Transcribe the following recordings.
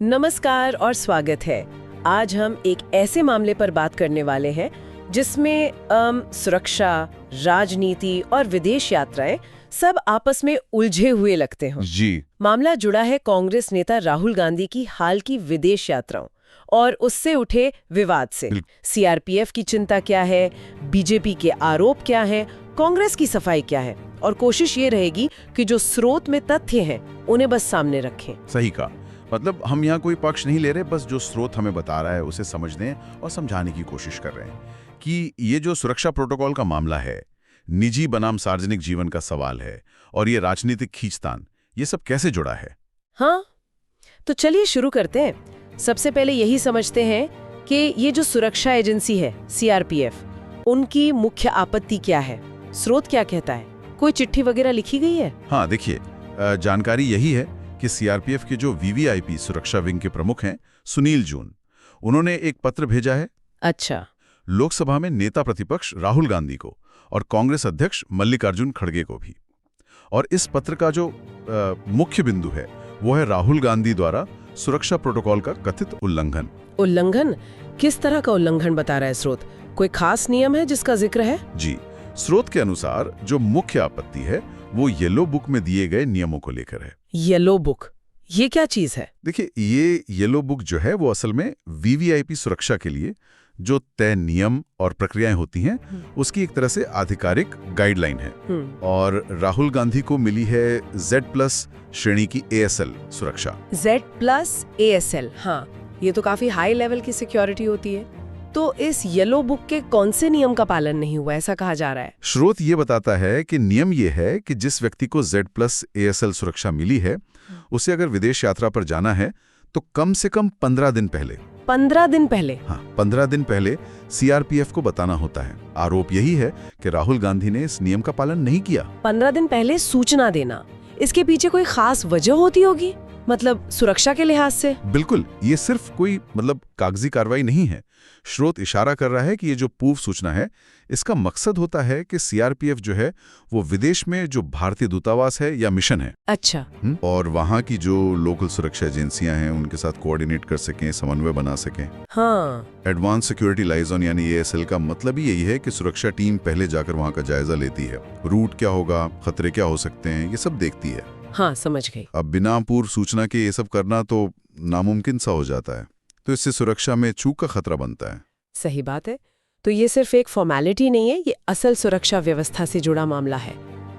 नमस्कार और स्वागत है। आज हम एक ऐसे मामले पर बात करने वाले हैं जिसमें सुरक्षा, राजनीति और विदेश यात्राएं सब आपस में उलझे हुए लगते हैं। जी। मामला जुड़ा है कांग्रेस नेता राहुल गांधी की हाल की विदेश यात्राओं और उससे उठे विवाद से। सीआरपीएफ की चिंता क्या है, बीजेपी के आरोप क्या हैं, कांग्रेस की सफाई क्या है, और कोशिश ये रहेगी कि जो स्रोत में तथ्य हैं उन्हें बस सामने रखें। सही कहा। मतलब हम यहाँ कोई पक्ष नहीं ले रहे, बस जो स्रोत हमें बता रहा है उसे समझने और समझाने की कोशिश कर रहे हैं कि ये जो सुरक्षा प्रोटोकॉल का मामला है, निजी बनाम सार्वजनिक जीवन का सवाल है और ये राजनीतिक खींचतान, ये सब कैसे जुड़ा है। हाँ, तो चलिए शुरू करते हैं। सबसे पहले यही समझते हैं कि ये जो सुरक्षा एजेंसी है सीआरपीएफ, उनकी मुख्य आपत्ति क्या है, स्रोत क्या कहता है, कोई चिट्ठी वगैरह लिखी गई है? हाँ देखिए, जानकारी यही है कि सीआरपीएफ के जो वीवीआईपी सुरक्षा विंग के प्रमुख हैं सुनील जून, उन्होंने एक पत्र भेजा है। अच्छा। लोकसभा में नेता प्रतिपक्ष राहुल गांधी को और कांग्रेस अध्यक्ष मल्लिकार्जुन खड़गे को भी। और इस पत्र का जो मुख्य बिंदु है वो है राहुल गांधी द्वारा सुरक्षा प्रोटोकॉल का कथित उल्लंघन। उल्लंघन? किस तरह का उल्लंघन बता रहा है स्रोत? कोई खास नियम है जिसका जिक्र है? जी, स्रोत के अनुसार जो मुख्य आपत्ति है वो येलो बुक में दिए गए नियमों को लेकर है। येलो बुक, ये क्या चीज है? देखिए, ये येलो बुक जो है वो असल में वीवीआईपी सुरक्षा के लिए जो तय नियम और प्रक्रियाएं होती हैं उसकी एक तरह से आधिकारिक गाइडलाइन है। और राहुल गांधी को मिली है Z+ श्रेणी की ASL सुरक्षा। Z+ ASL, हाँ, ये तो काफी हाई लेवल की सिक्योरिटी होती है। तो इस येलो बुक के कौन से नियम का पालन नहीं हुआ, ऐसा कहा जा रहा है? स्रोत ये बताता है कि नियम ये है कि जिस व्यक्ति को Z+ ASL सुरक्षा मिली है उसे अगर विदेश यात्रा पर जाना है तो कम से कम 15 दिन पहले 15 दिन पहले? हाँ, 15 दिन पहले सीआरपीएफ को बताना होता है। आरोप यही है कि राहुल गांधी ने इस नियम का पालन नहीं किया। 15 दिन पहले सूचना देना, इसके पीछे कोई खास वजह होती होगी, मतलब सुरक्षा के लिहाज से? बिल्कुल, ये सिर्फ कोई कागजी कार्रवाई नहीं है। स्रोत इशारा कर रहा है कि ये जो पूर्व सूचना है इसका मकसद होता है कि सीआरपीएफ जो है वो विदेश में जो भारतीय दूतावास है या मिशन है, अच्छा, और वहाँ की जो लोकल सुरक्षा एजेंसियां हैं उनके साथ कोऑर्डिनेट कर सकें, समन्वय बना सकें। हाँ, एडवांस सिक्योरिटी लाइजन यानी ASL का मतलब ही यही है कि सुरक्षा टीम पहले जाकर वहाँ का जायजा लेती है, रूट क्या होगा, खतरे क्या हो सकते हैं, ये सब देखती है। हाँ, समझ गई। अब बिना पूर्व सूचना के ये सब करना तो नामुमकिन सा हो जाता है, तो इससे सुरक्षा में चूक का खतरा बनता है। सही बात है। तो ये सिर्फ एक फॉर्मेलिटी नहीं है, ये असल सुरक्षा व्यवस्था से जुड़ा मामला है।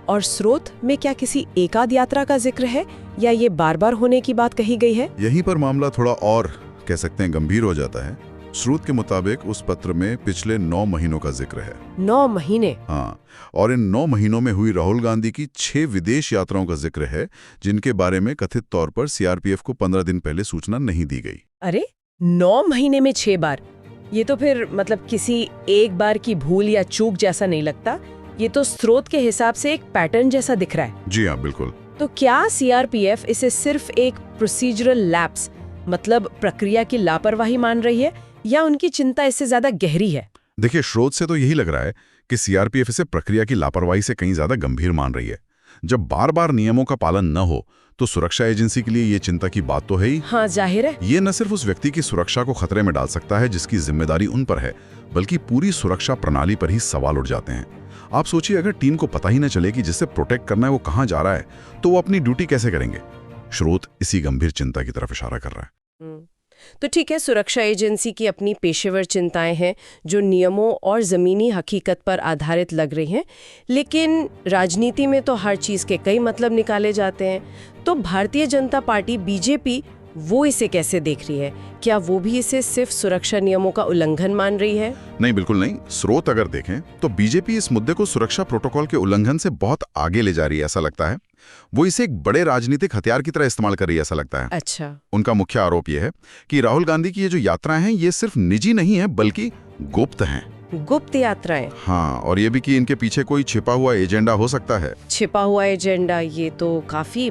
और स्रोत में क्या किसी एकाध यात्रा का जिक्र है या ये बार बार होने की बात कही गई है? यहीं पर मामला थोड़ा और कह सकते हैं गंभीर हो जाता है। स्रोत के मुताबिक उस पत्र में पिछले 9 महीनों का जिक्र है। 9 महीने? हाँ, और इन 9 महीनों में हुई राहुल गांधी की 6 विदेश यात्राओं का जिक्र है जिनके बारे में कथित तौर पर सीआरपीएफ को 15 दिन पहले सूचना नहीं दी गई। अरे, 9 महीने में 6 बार? ये तो फिर किसी एक बार की भूल या चूक जैसा नहीं लगता, ये तो स्रोत के हिसाब से एक पैटर्न जैसा दिख रहा है। जी हाँ, बिल्कुल। तो क्या सीआरपीएफ इसे सिर्फ एक प्रोसीजरल लैप्स, प्रक्रिया की लापरवाही मान रही है, या उनकी चिंता इससे ज्यादा गहरी है? देखिए, स्रोत से तो यही लग रहा है कि सीआरपीएफ इसे प्रक्रिया की लापरवाही से कहीं ज्यादा गंभीर मान रही है। जब बार बार नियमों का पालन न हो तो सुरक्षा एजेंसी के लिए ये चिंता की बात तो है ही। हाँ, जाहिर है। ये न सिर्फ उस व्यक्ति की सुरक्षा को खतरे में डाल सकता है जिसकी जिम्मेदारी उन पर है, बल्कि पूरी सुरक्षा प्रणाली पर ही सवाल उठ जाते हैं। आप सोचिए, अगर टीम को पता ही न चले कि जिसे प्रोटेक्ट करना है वो कहाँ जा रहा है, तो वो अपनी ड्यूटी कैसे करेंगे? स्रोत इसी गंभीर चिंता की तरफ इशारा कर रहा है। तो ठीक है, सुरक्षा एजेंसी की अपनी पेशेवर चिंताएं हैं जो नियमों और जमीनी हकीकत पर आधारित लग रही हैं, लेकिन राजनीति में तो हर चीज के कई मतलब निकाले जाते हैं। तो भारतीय जनता पार्टी बीजेपी, वो इसे कैसे देख रही है? क्या वो भी इसे सिर्फ सुरक्षा नियमों का उल्लंघन मान रही है? नहीं, बिल्कुल नहीं। स्रोत अगर देखें तो बीजेपी इस मुद्दे को सुरक्षा प्रोटोकॉल के उल्लंघन से बहुत आगे ले जा रही है, ऐसा लगता है। वो इसे एक बड़े राजनीतिक हथियार की तरह इस्तेमाल कर रही है, ऐसा लगता है। अच्छा। उनका मुख्य आरोप यह है कि राहुल गांधी की ये जो यात्राएं हैं ये सिर्फ निजी नहीं है बल्कि गुप्त हैं। गुप्त यात्राएं? हाँ, और ये भी कि इनके पीछे कोई छिपा हुआ एजेंडा हो सकता है। छिपा हुआ एजेंडा, ये तो काफी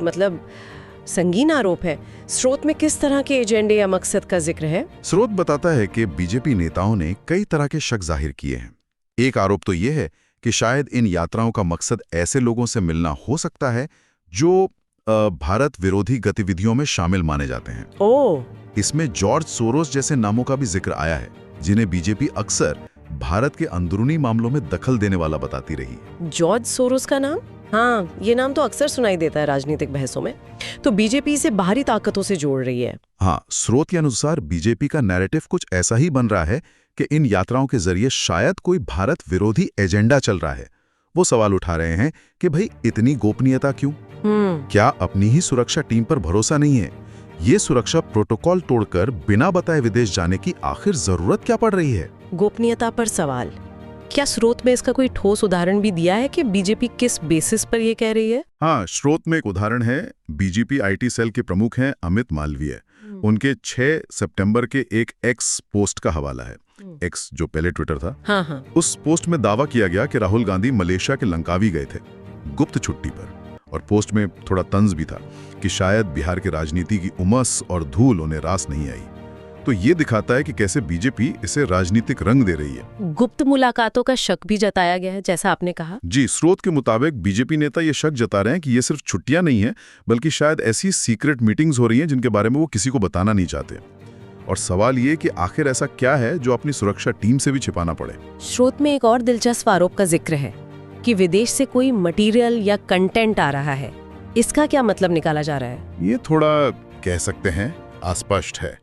संगीन आरोप है। स्रोत में किस तरह के एजेंडे या मकसद का जिक्र है? स्रोत बताता है कि बीजेपी नेताओं ने कई तरह के शक जाहिर किए हैं। एक आरोप तो ये है कि शायद इन यात्राओं का मकसद ऐसे लोगों से मिलना हो सकता है जो भारत विरोधी गतिविधियों में शामिल माने जाते हैं। ओह, इसमें जॉर्ज सोरोस जैसे नामों का भी जिक्र आया है, जिन्हें बीजेपी अक्सर भारत के अंदरूनी मामलों में दखल देने वाला बताती रही है। जॉर्ज सोरोस का नाम? हाँ, ये नाम तो अक्सर सुनाई देता है राजनीतिक बहसों में। तो बीजेपी इसे बाहरी ताकतों से जोड़ रही है। हाँ, स्रोत के अनुसार बीजेपी का नैरेटिव कुछ ऐसा ही बन रहा है कि इन यात्राओं के जरिए शायद कोई भारत विरोधी एजेंडा चल रहा है। वो सवाल उठा रहे हैं कि भाई इतनी गोपनीयता क्यों? क्या अपनी ही सुरक्षा टीम पर भरोसा नहीं है? ये सुरक्षा प्रोटोकॉल तोड़कर बिना बताए विदेश जाने की आखिर जरूरत क्या पड़ रही है? गोपनीयता पर सवाल। क्या स्रोत में इसका कोई ठोस उदाहरण भी दिया है कि बीजेपी किस बेसिस पर ये कह रही है? हाँ, स्रोत में एक उदाहरण है। बीजेपी आईटी सेल के प्रमुख हैं अमित मालवीय। उनके 6 सितंबर के एक एक्स पोस्ट का हवाला है। एक्स जो पहले ट्विटर था। हाँ। उस पोस्ट में दावा किया गया कि राहुल गांधी मलेशिया के लंकावी गए थे गुप्त छुट्टी पर, और पोस्ट में थोड़ा तंज भी था कि शायद बिहार की राजनीति की उमस और धूल उन्हें रास नहीं आई। तो ये दिखाता है कि कैसे बीजेपी इसे राजनीतिक रंग दे रही है। गुप्त मुलाकातों का शक भी जताया गया है, जैसा आपने कहा। जी, स्रोत के मुताबिक बीजेपी नेता ये शक जता रहे हैं कि ये सिर्फ छुट्टियां नहीं है, बल्कि शायद ऐसी सीक्रेट मीटिंग्स हो रही हैं जिनके बारे में वो किसी को बताना नहीं चाहते। और सवाल ये कि आखिर ऐसा क्या है जो अपनी सुरक्षा टीम से भी छिपाना पड़े। स्रोत में एक और दिलचस्प आरोप का जिक्र है कि विदेश से कोई मटेरियल या कंटेंट आ रहा है। इसका क्या मतलब निकाला जा रहा है? ये थोड़ा कह सकते हैं अस्पष्ट है,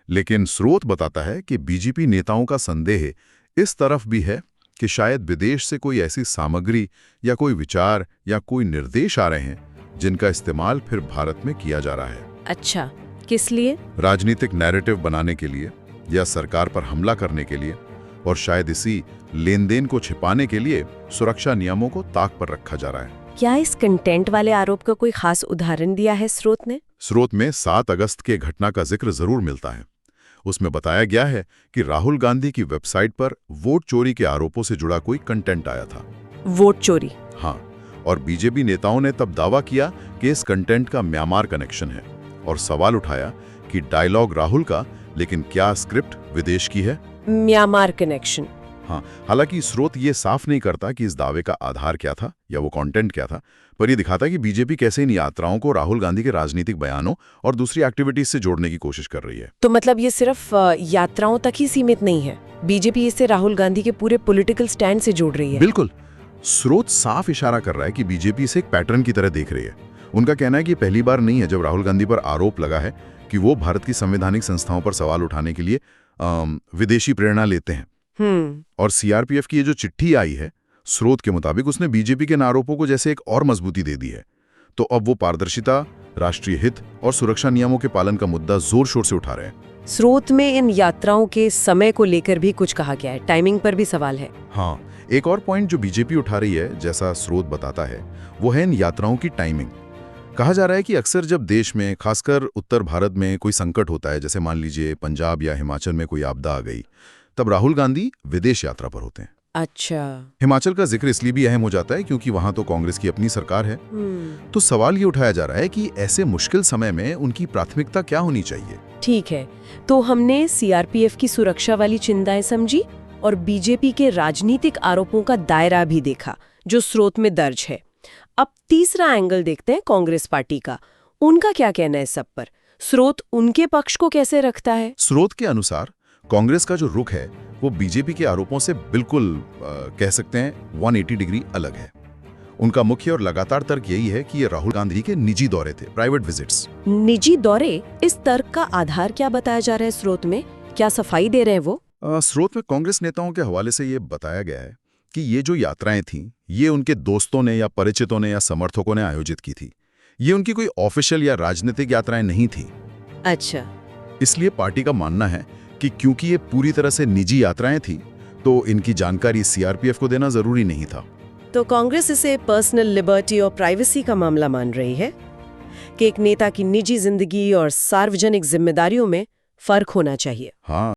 लेकिन स्रोत बताता है कि बीजेपी नेताओं का संदेह इस तरफ भी है कि शायद विदेश से कोई ऐसी सामग्री या कोई विचार या कोई निर्देश आ रहे हैं जिनका इस्तेमाल फिर भारत में किया जा रहा है। अच्छा, किस लिए? राजनीतिक नैरेटिव बनाने के लिए या सरकार पर हमला करने के लिए, और शायद इसी लेन देन को छिपाने के लिए सुरक्षा नियमों को ताक पर रखा जा रहा है। क्या इस कंटेंट वाले आरोप का कोई खास उदाहरण दिया है स्रोत ने? स्रोत में 7 अगस्त के घटना का जिक्र जरूर मिलता है। उसमें बताया गया है कि राहुल गांधी की वेबसाइट पर वोट चोरी के आरोपों से जुड़ा कोई कंटेंट आया था। वोट चोरी? हाँ, और बीजेपी नेताओं ने तब दावा किया कि इस कंटेंट का म्यांमार कनेक्शन है, और सवाल उठाया कि डायलॉग राहुल का, लेकिन क्या स्क्रिप्ट विदेश की है? Myanmar connection? हाँ, हालांकि स्रोत ये साफ नहीं करता कि इस दावे का आधार क्या था या वो कंटेंट क्या था, पर यह दिखाता है कि बीजेपी कैसे इन यात्राओं को राहुल गांधी के राजनीतिक बयानों और दूसरी एक्टिविटीज से जोड़ने की कोशिश कर रही है। तो मतलब ये सिर्फ यात्राओं तक ही सीमित नहीं है, बीजेपी इसे राहुल गांधी के पूरे पॉलिटिकल स्टैंड से जोड़ रही है। बिल्कुल, स्रोत साफ इशारा कर रहा है कि बीजेपी इसे एक पैटर्न की तरह देख रही है। उनका कहना है कि पहली बार नहीं है जब राहुल गांधी पर आरोप लगा है कि वो भारत की संवैधानिक संस्थाओं पर सवाल उठाने के लिए विदेशी प्रेरणा लेते हैं। और सीआरपीएफ की ये जो चिट्ठी आई है, स्रोत के मुताबिक उसने बीजेपी के इन आरोपों को जैसे एक और मजबूती दे दी है। तो अब वो पारदर्शिता, राष्ट्रीय हित और सुरक्षा नियमों के पालन का मुद्दा जोर शोर से उठा रहे हैं। स्रोत में इन यात्राओं के समय को लेकर भी कुछ कहा गया है, टाइमिंग पर भी सवाल है। हाँ, एक और पॉइंट जो बीजेपी उठा रही है, जैसा स्रोत बताता है, वो है इन यात्राओं की टाइमिंग। कहा जा रहा है कि अक्सर जब देश में, खासकर उत्तर भारत में कोई संकट होता है, जैसे मान लीजिए पंजाब या हिमाचल में कोई आपदा आ गई, तब राहुल गांधी विदेश यात्रा पर होते हैं। अच्छा। हिमाचल का जिक्र इसलिए भी अहम हो जाता है क्योंकि वहां तो कांग्रेस की अपनी सरकार है। तो सवाल ये उठाया जा रहा है कि ऐसे मुश्किल समय में उनकी प्राथमिकता क्या होनी चाहिए। ठीक है, तो हमने सीआरपीएफ की सुरक्षा वाली चिंताएं समझी और बीजेपी के राजनीतिक आरोपों का दायरा भी देखा जो स्रोत में दर्ज है। अब तीसरा एंगल देखते हैं कांग्रेस पार्टी का। उनका क्या कहना है सब पर? स्रोत उनके पक्ष को कैसे रखता है? स्रोत के अनुसार कांग्रेस का जो रुख है वो बीजेपी के आरोपों से बिल्कुल कह सकते हैं 180 डिग्री अलग है। उनका मुख्य और लगातार तर्क यही है कि ये राहुल गांधी के निजी दौरे थे, प्राइवेट विजिट्स। निजी दौरे? इस तर्क का आधार क्या बताया जा रहा है स्रोत में? क्या सफाई दे रहे हैं वो? स्रोत में कांग्रेस नेताओं के हवाले से ये बताया गया है कि ये जो यात्राएं थीं, ये उनके दोस्तों ने या परिचितों ने या समर्थकों ने आयोजित की थी। ये उनकी कोई ऑफिशियल या राजनीतिक यात्राएं नहीं थी। अच्छा। इसलिए पार्टी का मानना है कि क्योंकि ये पूरी तरह से निजी यात्राएं थी, तो इनकी जानकारी सीआरपीएफ को देना जरूरी नहीं था। तो कांग्रेस इसे पर्सनल लिबर्टी और प्राइवेसी का मामला मान रही है कि एक नेता की निजी जिंदगी और सार्वजनिक जिम्मेदारियों में फर्क होना चाहिए। हाँ।